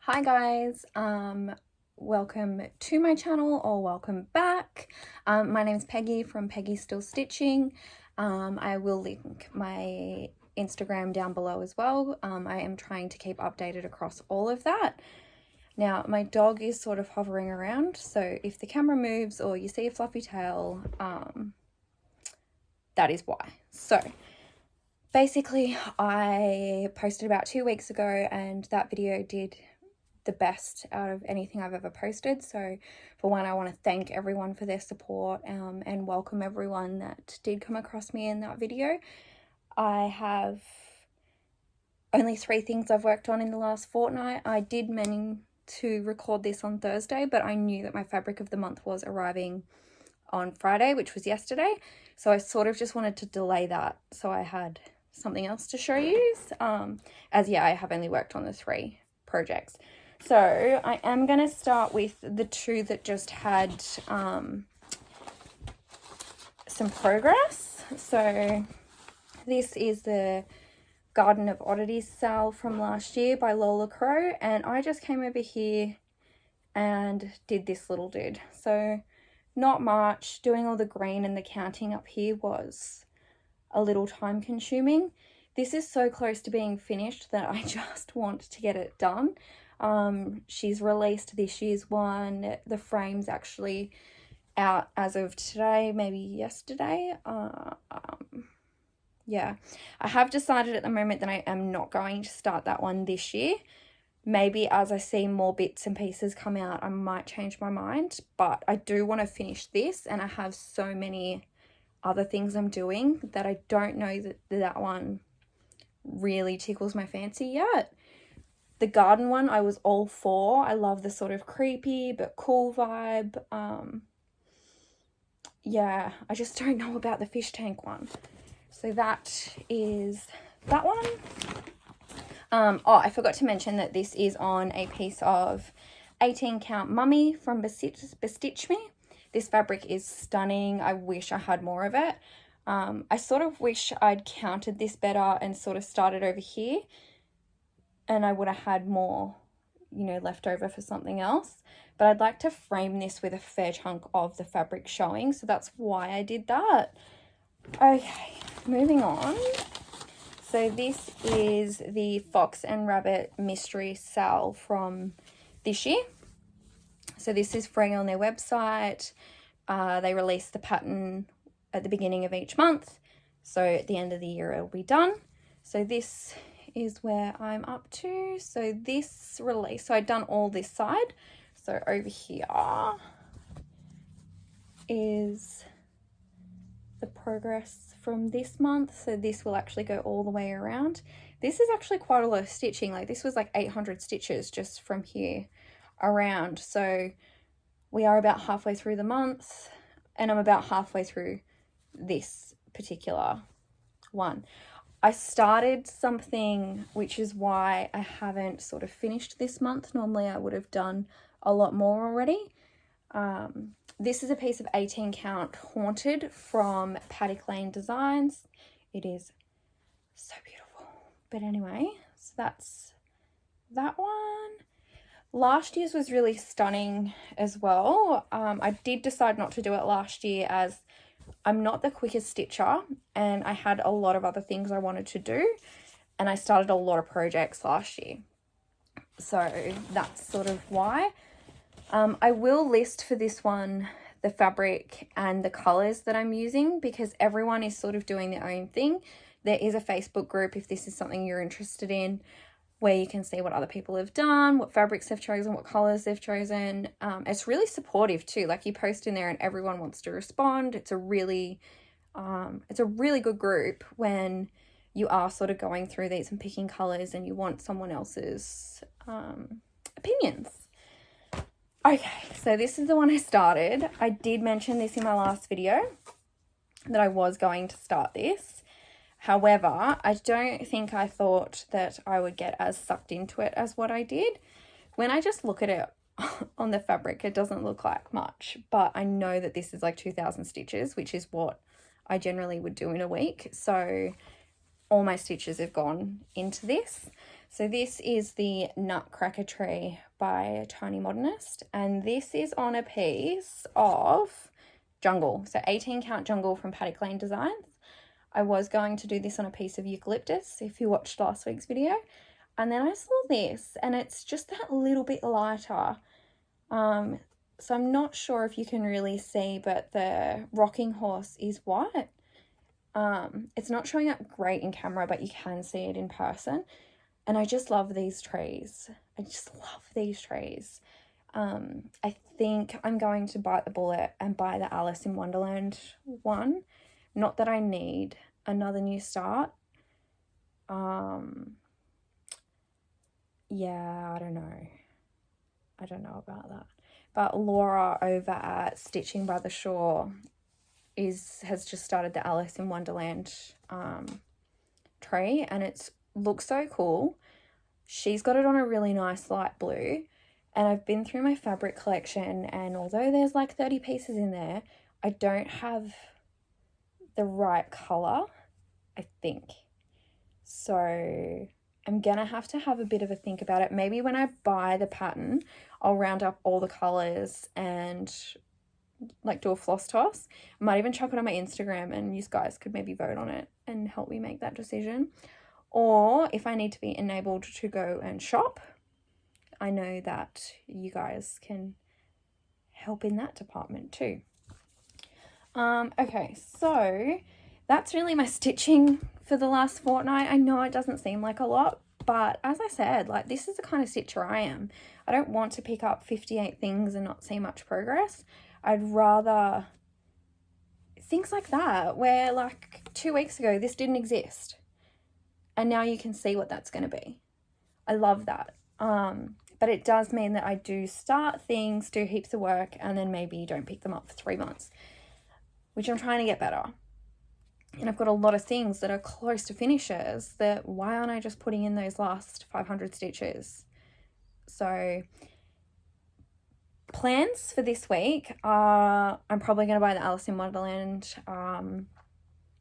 Hi guys, welcome to my channel or welcome back. My name is Peggy from Peggy Still Stitching. I will link my Instagram down below as well. I am trying to keep updated across all of that. Now my dog is sort of hovering around, so if the camera moves or you see a fluffy tail, that is why. So basically I posted about 2 weeks ago and that video did the best out of anything I've ever posted. So for one, I want to thank everyone for their support and welcome everyone that did come across me in that video. I have only 3 things I've worked on in the last fortnight. I did mean to record this on Thursday, but I knew that my fabric of the month was arriving on Friday, which was yesterday. So I sort of just wanted to delay that so I had something else to show you. I have only worked on the 3 projects. So I am going to start with the 2 that just had some progress. So this is the Garden of Oddities sale from last year by Lola Crow, and I just came over here and did this little dude. So not much. Doing all the green and the counting up here was a little time consuming. This is so close to being finished that I just want to get it done. She's released this year's one. The frame's actually out as of today, maybe yesterday. Yeah, I have decided at the moment that I am not going to start that one this year. Maybe as I see more bits and pieces come out, I might change my mind, but I do want to finish this, and I have so many other things I'm doing that I don't know that one really tickles my fancy yet. The garden one I was all for. I love the sort of creepy but cool vibe. Yeah, I just don't know about the fish tank one. So that is that one. I forgot to mention that this is on a piece of 18 count mummy from Bestitch Me. This fabric is stunning. I wish I had more of it. I sort of wish I'd counted this better and sort of started over here, and I would have had more, left over for something else. But I'd like to frame this with a fair chunk of the fabric showing, so that's why I did that. Okay, moving on. So this is the Fox and Rabbit Mystery Sale from this year. So this is free on their website. They release the pattern at the beginning of each month. So at the end of the year, it'll be done. So this is where I'm up to. So this release, so I've done all this side. So over here is the progress from this month. So this will actually go all the way around. This is actually quite a lot of stitching. Like this was like 800 stitches just from here around. So we are about halfway through the month, and I'm about halfway through this particular one. I started something, which is why I haven't sort of finished this month. Normally I would have done a lot more already. This is a piece of 18 count Haunted from Paddock Lane Designs. It is so beautiful. But anyway, so that's that one. Last year's was really stunning as well. I did decide not to do it last year as I'm not the quickest stitcher, and I had a lot of other things I wanted to do, and I started a lot of projects last year. So that's sort of why. I will list for this one the fabric and the colours that I'm using, because everyone is sort of doing their own thing. There is a Facebook group if this is something you're interested in, where you can see what other people have done, what fabrics they've chosen, what colours they've chosen. It's really supportive too. Like you post in there and everyone wants to respond. It's a really good group when you are sort of going through these and picking colours and you want someone else's opinions. Okay, so this is the one I started. I did mention this in my last video that I was going to start this. However, I don't think I thought that I would get as sucked into it as what I did. When I just look at it on the fabric, it doesn't look like much, but I know that this is like 2,000 stitches, which is what I generally would do in a week. So all my stitches have gone into this. So this is the Nutcracker Tree by Tiny Modernist, and this is on a piece of jungle, so 18 count jungle from Paddock Lane Designs. I was going to do this on a piece of eucalyptus if you watched last week's video, and then I saw this and it's just that little bit lighter. So I'm not sure if you can really see, but the rocking horse is white. It's not showing up great in camera, but you can see it in person. And I just love these trees. I just love these trees. I think I'm going to bite the bullet and buy the Alice in Wonderland one. Not that I need another new start. Yeah, I don't know. I don't know about that. But Laura over at Stitching by the Shore has just started the Alice in Wonderland tree, and it looks so cool. She's got it on a really nice light blue, and I've been through my fabric collection, and although there's like 30 pieces in there, I don't have the right colour, I think. So I'm gonna have to have a bit of a think about it. Maybe when I buy the pattern, I'll round up all the colours and like do a floss toss. I might even chuck it on my Instagram and you guys could maybe vote on it and help me make that decision. Or if I need to be enabled to go and shop, I know that you guys can help in that department too. Okay, so that's really my stitching for the last fortnight. I know it doesn't seem like a lot, but as I said, like, this is the kind of stitcher I am. I don't want to pick up 58 things and not see much progress. I'd rather things like that, where like 2 weeks ago this didn't exist and now you can see what that's going to be. I love that. But it does mean that I do start things, do heaps of work, and then maybe don't pick them up for 3 months, which I'm trying to get better. And I've got a lot of things that are close to finishes that why aren't I just putting in those last 500 stitches? So plans for this week are I'm probably going to buy the Alice in Wonderland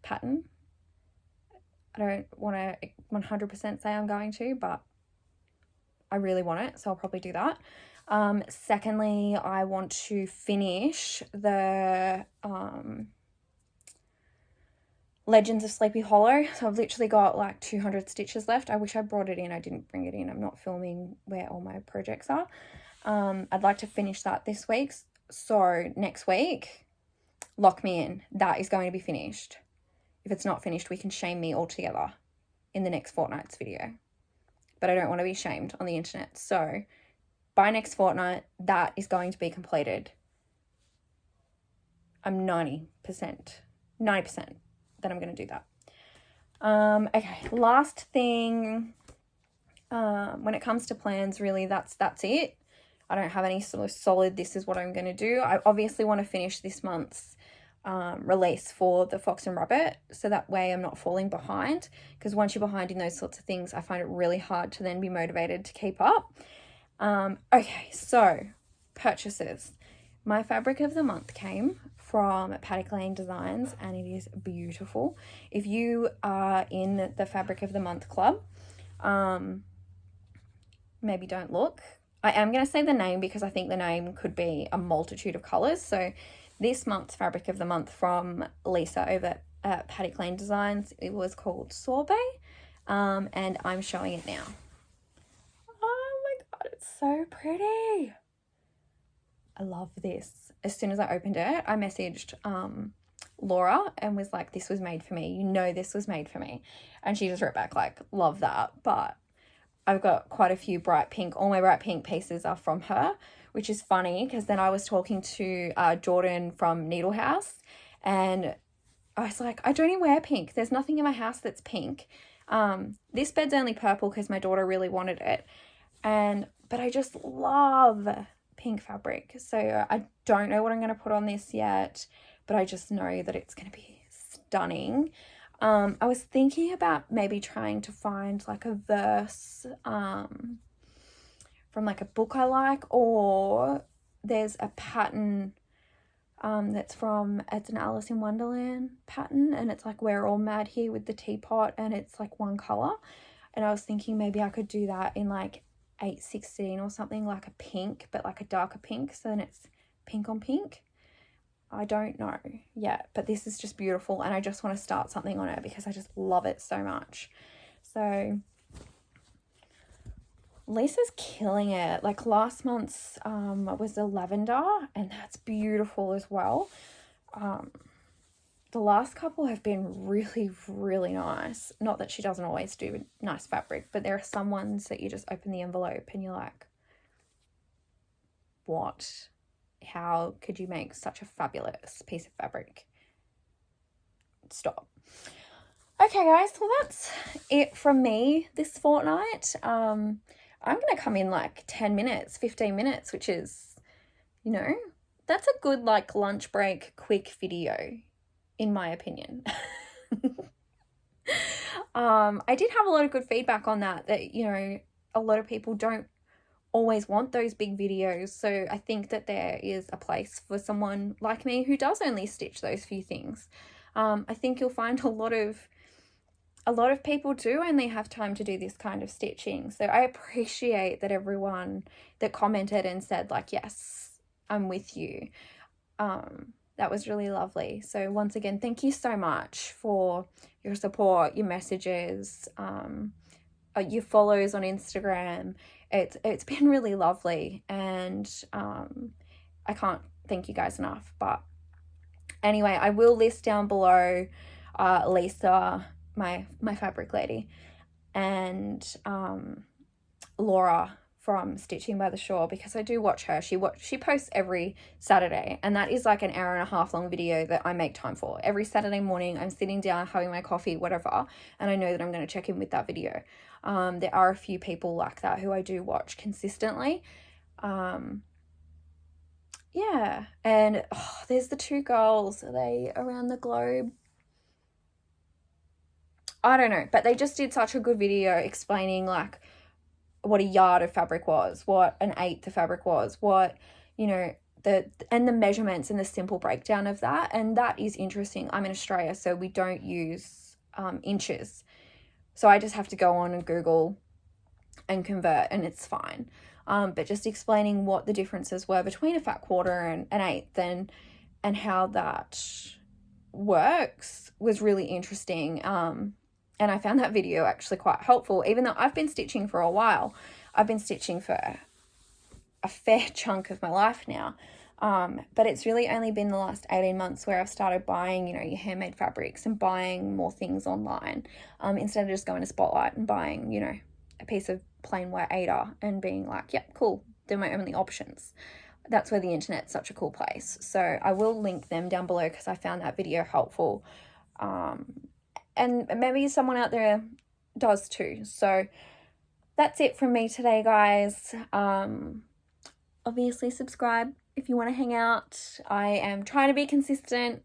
pattern. I don't want to 100% say I'm going to, but I really want it, so I'll probably do that. Secondly, I want to finish the Legends of Sleepy Hollow. So I've literally got like 200 stitches left. I wish I brought it in. I didn't bring it in. I'm not filming where all my projects are. I'd like to finish that this week. So next week, lock me in. That is going to be finished. If it's not finished, we can shame me altogether in the next fortnight's video. But I don't want to be shamed on the internet. So by next fortnight, that is going to be completed. I'm 90% that I'm going to do that. Okay, last thing, when it comes to plans, really, that's it. I don't have any sort of solid, this is what I'm going to do. I obviously want to finish this month's release for the Fox and Rabbit, so that way I'm not falling behind, because once you're behind in those sorts of things, I find it really hard to then be motivated to keep up. Okay, so purchases. My fabric of the month came from Paddock Lane Designs, and it is beautiful. If you are in the fabric of the month club, maybe don't look. I am going to say the name because I think the name could be a multitude of colors. So this month's fabric of the month from Lisa over at Paddock Lane Designs, it was called Sorbet, and I'm showing it now. Oh my god, it's so pretty. I love this. As soon as I opened it, I messaged Laura and was like, this was made for me. You know this was made for me. And she just wrote back like, love that. But I've got quite a few bright pink. All my bright pink pieces are from her, which is funny because then I was talking to Jordan from Needle House, and I was like, I don't even wear pink. There's nothing in my house that's pink. This bed's only purple because my daughter really wanted it. But I just love pink fabric. So I don't know what I'm going to put on this yet, but I just know that it's going to be stunning. I was thinking about maybe trying to find like a verse from like a book I like, or there's a pattern it's an Alice in Wonderland pattern, and it's like We're All Mad Here with the teapot, and it's like one color. And I was thinking maybe I could do that in like 816 or something, like a pink, but like a darker pink. So then it's pink on pink. I don't know yet, but this is just beautiful. And I just want to start something on it because I just love it so much. So Lisa's killing it. Like last month's was the lavender, and that's beautiful as well. The last couple have been really, really nice. Not that she doesn't always do nice fabric, but there are some ones that you just open the envelope and you're like, what? How could you make such a fabulous piece of fabric? Stop. Okay, guys, well, that's it from me this fortnight. I'm going to come in like 10 minutes, 15 minutes, which is, you know, that's a good like lunch break, quick video, in my opinion. I did have a lot of good feedback on that, you know, a lot of people don't always want those big videos. So I think that there is a place for someone like me who does only stitch those few things. I think you'll find a lot of people do only have time to do this kind of stitching. So I appreciate that everyone that commented and said like, yes, I'm with you. That was really lovely. So once again, thank you so much for your support, your messages, your follows on Instagram. It's been really lovely, and I can't thank you guys enough. But anyway, I will list down below Lisa, my fabric lady, and Laura from Stitching by the Shore, because I do watch her. She posts every Saturday, and that is like an hour and a half long video that I make time for. Every Saturday morning I'm sitting down having my coffee, whatever, and I know that I'm going to check in with that video. There are a few people like that who I do watch consistently. Yeah, and there's the two girls. Are they around the globe? I don't know, but they just did such a good video explaining like what a yard of fabric was, what an eighth of fabric was, what, you know, the measurements and the simple breakdown of that. And that is interesting. I'm in Australia, so we don't use inches. So I just have to go on and Google and convert, and it's fine. But just explaining what the differences were between a fat quarter and an eighth, and how that works was really interesting. And I found that video actually quite helpful, even though I've been stitching for a while. I've been stitching for a fair chunk of my life now. But it's really only been the last 18 months where I've started buying, you know, your handmade fabrics and buying more things online, instead of just going to Spotlight and buying, you know, a piece of plain white Aida and being like, yep, cool, they're my only options. That's where the internet's such a cool place. So I will link them down below because I found that video helpful. And maybe someone out there does too. So that's it from me today, guys. Obviously subscribe if you want to hang out. I am trying to be consistent.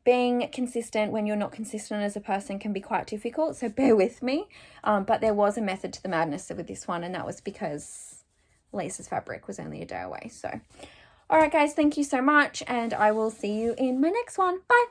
Being consistent when you're not consistent as a person can be quite difficult, so bear with me. But there was a method to the madness with this one, and that was because Lisa's fabric was only a day away. So, all right, guys, thank you so much, and I will see you in my next one. Bye.